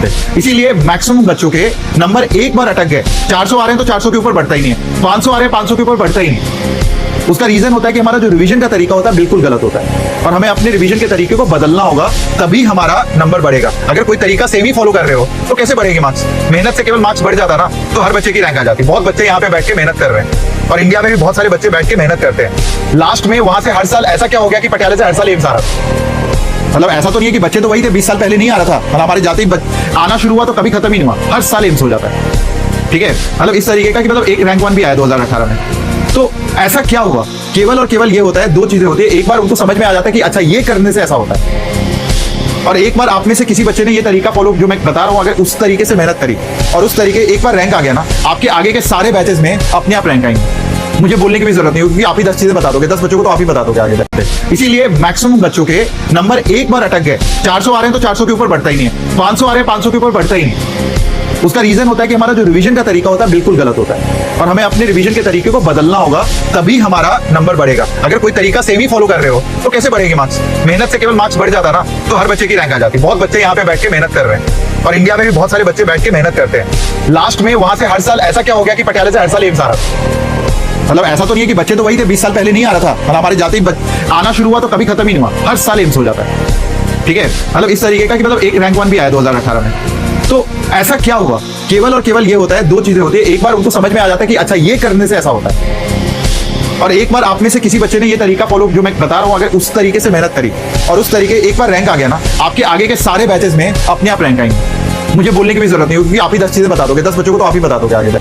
सकते। इसीलिए मैक्सिमम बच्चों के नंबर एक बार अटक गए, 400 आ रहे हैं तो 400 के ऊपर बढ़ता ही नहीं है, 500 आ रहे हैं 500 के ऊपर बढ़ता ही नहीं। उसका रीजन होता है कि हमारा जो रिवीजन का तरीका होता है बिल्कुल गलत होता है, और हमें अपने रिवीजन के तरीके को बदलना होगा, तभी हमारा नंबर बढ़ेगा। अगर कोई तरीका सेम ही फॉलो कर रहे हो तो कैसे बढ़ेंगे मार्क्स? मेहनत से केवल मार्क्स बढ़ जाता ना तो हर बच्चे की रैंक आ जाती। बहुत बच्चे यहाँ पे बैठ के मेहनत कर रहे हैं, और इंडिया में भी बहुत सारे बच्चे बैठ के मेहनत करते हैं। लास्ट में वहां से हर साल ऐसा क्या हो गया कि पटियाला से हर साल एम्स आ रहा था। मतलब ऐसा तो नहीं है कि बच्चे तो वही थे, 20 साल पहले नहीं आ रहा था, मतलब हमारे जाते ही आना शुरू हुआ तो कभी खत्म ही नहीं हुआ, हर साल एम्स हो जाता है। ठीक है, मतलब इस तरीके का कि मतलब एक रैंक 1 भी आया 2018 में। तो ऐसा क्या हुआ? केवल और केवल ये होता है, दो चीजें होती है। एक बार उनको समझ में आ जाता है कि अच्छा ये करने से ऐसा होता है, और एक बार आप में से किसी बच्चे ने ये तरीका फॉलो जो मैं बता रहा हूँ, अगर उस तरीके से मेहनत करी और उस तरीके एक बार रैंक आ गया ना, आपके आगे के सारे बैचेस में अपने आप रैंक आएंगे। मुझे बोलने की भी जरूरत नहीं, क्योंकि आप ही 10 चीजें बता दोगे, 10 बच्चों को तो आप ही बता दोगे आगे तक। इसीलिए मैक्सिमम बच्चों के नंबर एक बार अटक गए, 400 आ रहे हैं तो 400 के ऊपर बढ़ता ही नहीं है, 500 आ रहे हैं 500 के ऊपर बढ़ता ही नहीं। उसका रीजन होता है कि हमारा जो रिवीजन का तरीका होता है बिल्कुल गलत होता है, और हमें अपने रिवीजन के तरीके को बदलना होगा, तभी हमारा नंबर बढ़ेगा। अगर कोई तरीका सेम ही फॉलो कर रहे हो तो कैसे बढ़ेंगे मार्क्स? मेहनत से केवल मार्क्स बढ़ जाता ना तो हर बच्चे की रैंक आ जाती। बहुत बच्चे यहाँ पे बैठ के मेहनत कर रहे हैं, और इंडिया में भी बहुत सारे बच्चे बैठ के मेहनत करते हैं। लास्ट में वहां से हर साल ऐसा क्या हो गया कि पटियाला से हर साल एम्स आ रहा था। मतलब ऐसा तो नहीं है कि बच्चे तो वही थे, 20 साल पहले नहीं आ रहा था, मतलब हमारे जाते ही आना शुरू हुआ तो कभी खत्म ही नहीं हुआ, हर साल एम्स हो जाता है। ठीक है, मतलब इस तरीके का कि मतलब एक रैंक 1 भी आया 2018 में। तो ऐसा क्या हुआ? केवल और केवल ये होता है, दो चीजें होती है। एक बार उनको समझ में आ जाता है कि अच्छा ये करने से ऐसा होता है, और एक बार आप में से किसी बच्चे ने ये तरीका फॉलो जो मैं बता रहा हूँ, अगर उस तरीके से मेहनत करी और उस तरीके एक बार रैंक आ गया ना, आपके आगे के सारे बैचेस में अपने आप रैंक आएंगे। मुझे बोलने की भी जरूरत नहीं, क्योंकि आप ही 10 चीजें बता दोगे, 10 बच्चों को तो आप ही बता दोगे आगे तक।